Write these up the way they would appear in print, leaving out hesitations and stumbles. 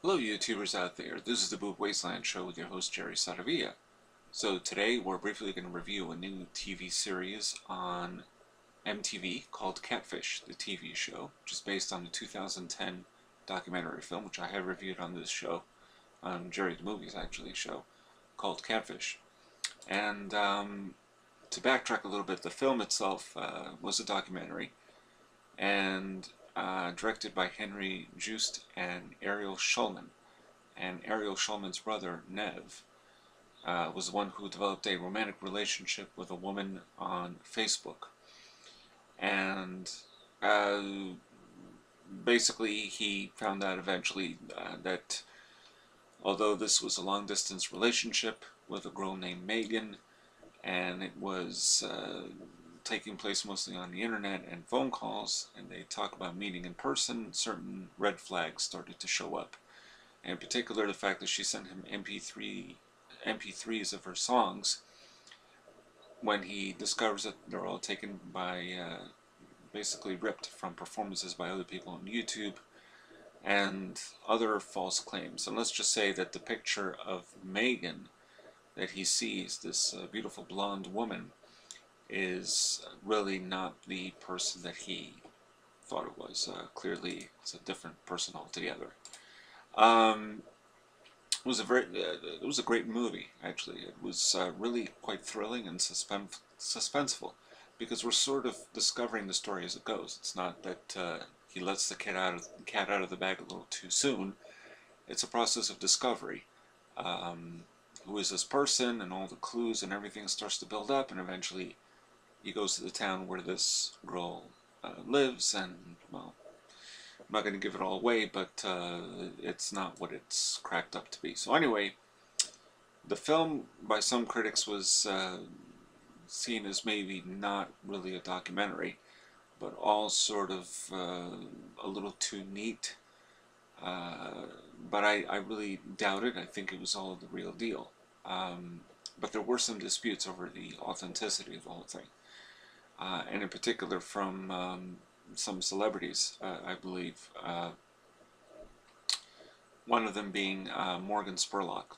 Hello YouTubers out there, this is the Boob Wasteland Show with your host Jerry Saravia. So today we're briefly going to review a new TV series on MTV called Catfish, the TV show, which is based on the 2010 documentary film, which I have reviewed on this show, on Jerry the Movies actually show, called Catfish. And to backtrack a little bit, the film itself was a documentary, and directed by Henry Joost and Ariel Schulman. And Ariel Schulman's brother, Nev, was the one who developed a romantic relationship with a woman on Facebook. And basically he found out eventually that although this was a long-distance relationship with a girl named Megan, and it was taking place mostly on the internet and phone calls, and they talk about meeting in person, certain red flags started to show up. And in particular, the fact that she sent him MP3s of her songs when he discovers that they're all taken by, basically ripped from performances by other people on YouTube, and other false claims. And let's just say that the picture of Megan that he sees, this beautiful blonde woman, is really not the person that he thought it was. Clearly, it's a different person altogether. It was a great movie, actually. It was really quite thrilling and suspenseful, because we're sort of discovering the story as it goes. It's not that he lets the cat out of the bag a little too soon. It's a process of discovery. Who is this person, and all the clues and everything starts to build up, and eventually he goes to the town where this girl lives, and, well, I'm not going to give it all away, but it's not what it's cracked up to be. So anyway, the film, by some critics, was seen as maybe not really a documentary, but all sort of a little too neat. But I really doubt it. I think it was all the real deal. But there were some disputes over the authenticity of the whole thing. And in particular from some celebrities, I believe. One of them being Morgan Spurlock,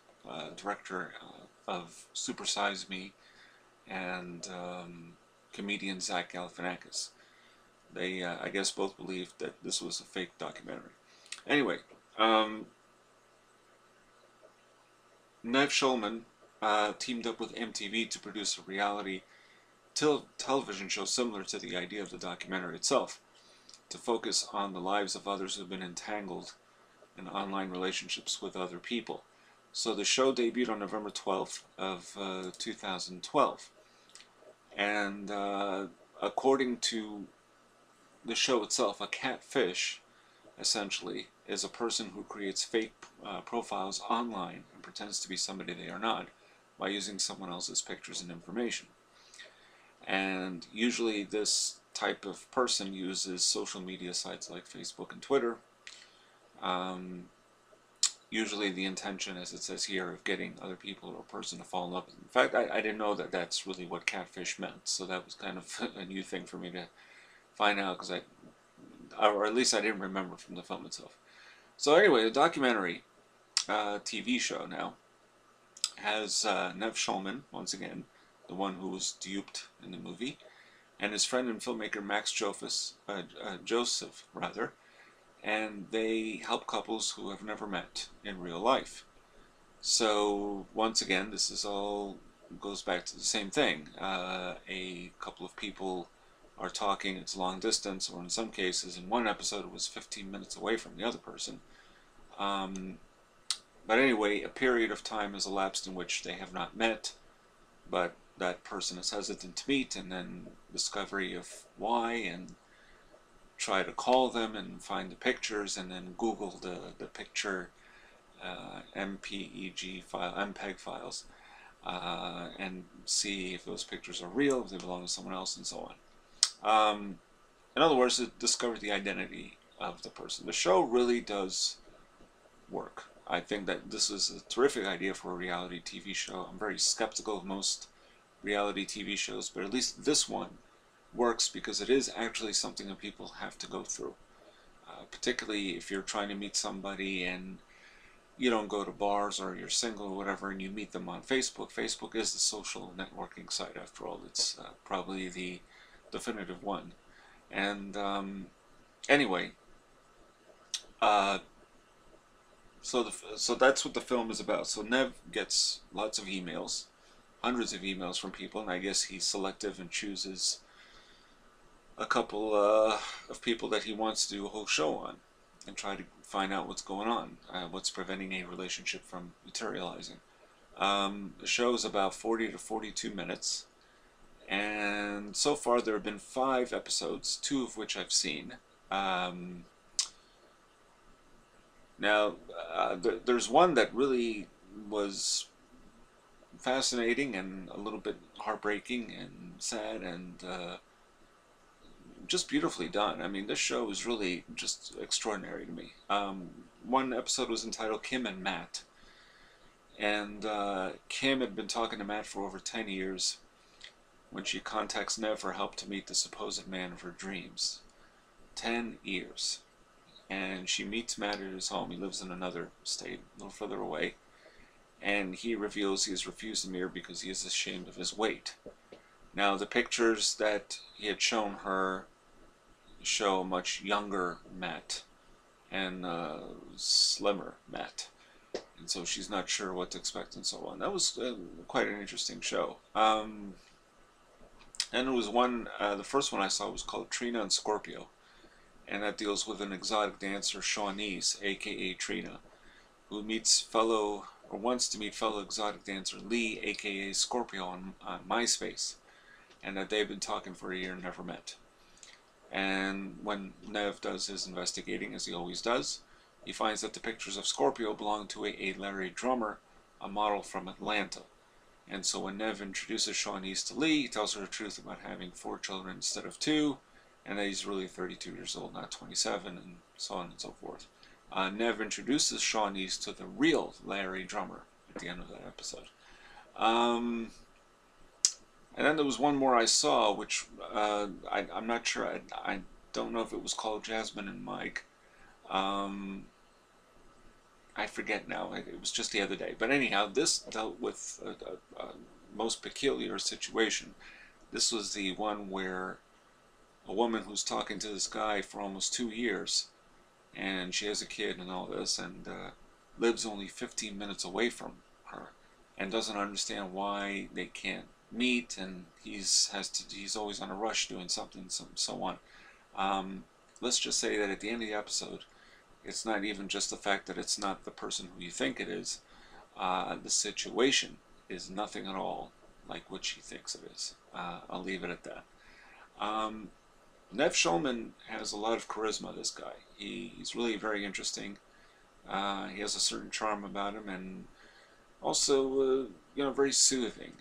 director of Super Size Me, and comedian Zach Galifianakis. They, I guess, both believed that this was a fake documentary. Anyway, Nev-Schulman teamed up with MTV to produce a reality television show similar to the idea of the documentary itself, to focus on the lives of others who have been entangled in online relationships with other people. So the show debuted on November 12th of 2012, and according to the show itself, a catfish essentially is a person who creates fake profiles online and pretends to be somebody they are not by using someone else's pictures and information. And usually this type of person uses social media sites like Facebook and Twitter. Usually the intention, as it says here, of getting other people or a person to fall in love with them. In fact, I didn't know that that's really what catfish meant, so that was kind of a new thing for me to find out, because or at least I didn't remember from the film itself. So anyway, the documentary TV show now has Nev-Schulman, once again, the one who was duped in the movie, and his friend and filmmaker Max Joseph, and they help couples who have never met in real life. So once again, this is all goes back to the same thing. A couple of people are talking, it's long distance, or in some cases, in one episode it was 15 minutes away from the other person. But anyway, a period of time has elapsed in which they have not met, but that person is hesitant to meet, and then discovery of why, and try to call them and find the pictures, and then Google the picture MPEG file, MPEG files, and see if those pictures are real, if they belong to someone else, and so on. In other words, to discover the identity of the person. The show really does work. I think that this is a terrific idea for a reality TV show. I'm very skeptical of most reality TV shows, but at least this one works because it is actually something that people have to go through. Particularly if you're trying to meet somebody and you don't go to bars or you're single or whatever and you meet them on Facebook. Facebook is the social networking site after all. It's probably the definitive one. And anyway, uh, so that's what the film is about. So Nev gets lots of emails, hundreds of emails from people, and I guess he's selective and chooses a couple of people that he wants to do a whole show on and try to find out what's going on, what's preventing a relationship from materializing. The show is about 40 to 42 minutes, and so far there have been 5 episodes, 2 of which I've seen. Now, there's one that really was fascinating and a little bit heartbreaking and sad and just beautifully done. I mean, this show is really just extraordinary to me. One episode was entitled Kim and Matt. And Kim had been talking to Matt for over 10 years when she contacts Nev for help to meet the supposed man of her dreams. 10 years. And she meets Matt at his home. He lives in another state, a little further away. And he reveals he has refused to meet her because he is ashamed of his weight. Now, the pictures that he had shown her show a much younger Matt and slimmer Matt. And so she's not sure what to expect and so on. That was quite an interesting show. And it was one, the first one I saw was called Trina and Scorpio. And that deals with an exotic dancer, Shawneese, aka Trina, who wants to meet fellow exotic dancer Lee, aka Scorpio, on MySpace. And that they've been talking for a year and never met. And when Nev does his investigating, as he always does, he finds that the pictures of Scorpio belong to a Larry Drummer, a model from Atlanta. And so when Nev introduces Shawneese to Lee, he tells her the truth about having 4 children instead of 2, and that he's really 32 years old, not 27, and so on and so forth. Nev introduces Shawneese to the real Larry Drummer at the end of that episode. And then there was one more I saw, which I'm not sure, I don't know if it was called Jasmine and Mike. I forget now, it was just the other day. But anyhow, this dealt with a most peculiar situation. This was the one where a woman who's talking to this guy for almost 2 years, and she has a kid and all this, and lives only 15 minutes away from her, and doesn't understand why they can't meet, and he's always on a rush doing something, so on. Let's just say that at the end of the episode, it's not even just the fact that it's not the person who you think it is. The situation is nothing at all like what she thinks it is. I'll leave it at that. Nev-Schulman has a lot of charisma, this guy. He's really very interesting. He has a certain charm about him, and also, very soothing.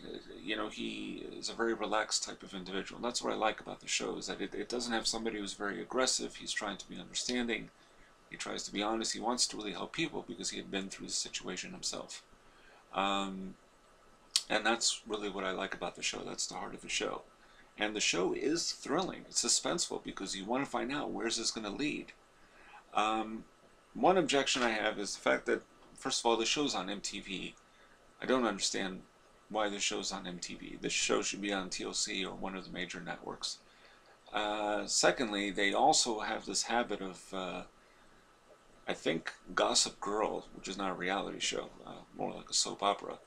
He is a very relaxed type of individual. And that's what I like about the show, is that it doesn't have somebody who's very aggressive. He's trying to be understanding. He tries to be honest. He wants to really help people because he had been through the situation himself. And that's really what I like about the show. That's the heart of the show. And the show is thrilling. It's suspenseful because you want to find out where's this going to lead. One objection I have is the fact that, first of all, the show's on MTV. I don't understand why the show's on MTV. The show should be on TLC or one of the major networks. Secondly, they also have this habit of, I think Gossip Girl, which is not a reality show, more like a soap opera,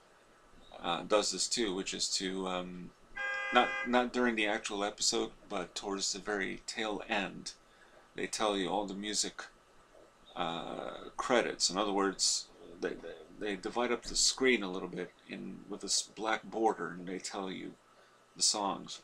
does this too, which is to, not during the actual episode, but towards the very tail end, they tell you all the music credits. In other words, they divide up the screen a little bit with this black border, and they tell you the songs,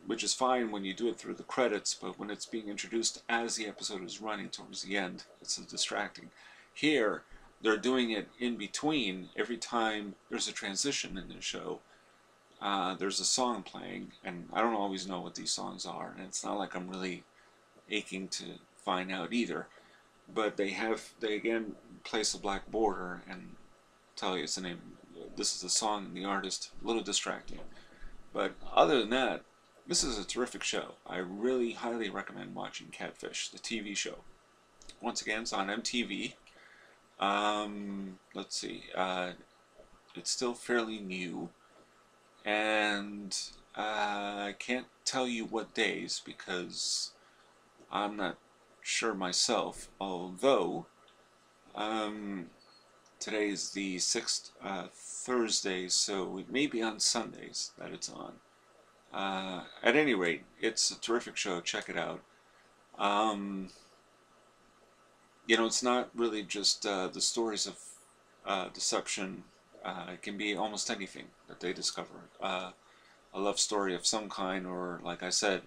which is fine when you do it through the credits, but when it's being introduced as the episode is running towards the end, it's distracting. Here, they're doing it in between. Every time there's a transition in the show, there's a song playing, and I don't always know what these songs are, and it's not like I'm really aching to find out either. But they again place a black border and tell you it's the name. This is the song and the artist. A little distracting, but other than that, this is a terrific show. I really highly recommend watching Catfish, the TV show. Once again, it's on MTV. Let's see. It's still fairly new, and I can't tell you what days because I'm not sure myself. Although today is the 6th Thursday, so it may be on Sundays that it's on. At any rate, it's a terrific show. Check it out. You know, it's not really just the stories of deception. It can be almost anything that they discover. A love story of some kind, or like I said,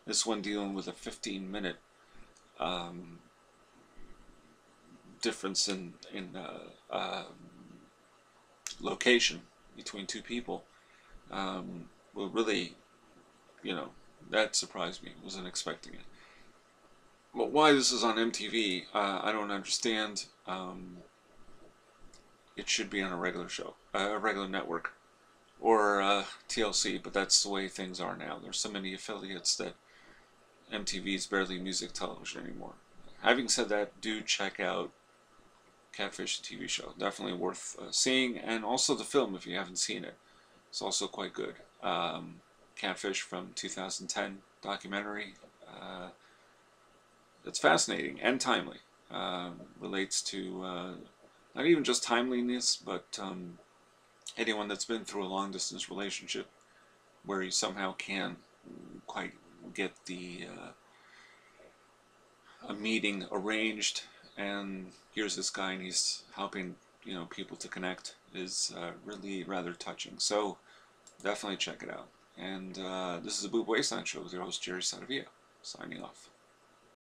this one dealing with a 15-minute difference in location between two people. Well, really, you know, that surprised me. Wasn't expecting it. But why this is on MTV, I don't understand. It should be on a regular show, a regular network, or TLC, but that's the way things are now. There's so many affiliates that MTV is barely music television anymore. Having said that, do check out Catfish, the TV show. Definitely worth seeing, and also the film if you haven't seen it. It's also quite good. Catfish from 2010 documentary. It's fascinating and timely. Relates to not even just timeliness, but anyone that's been through a long distance relationship where you somehow can't quite get a meeting arranged, and here's this guy and he's helping people to connect, is really rather touching. So definitely check it out. And this is the Boob Wasteland Show with your host Jerry Saravia, signing off.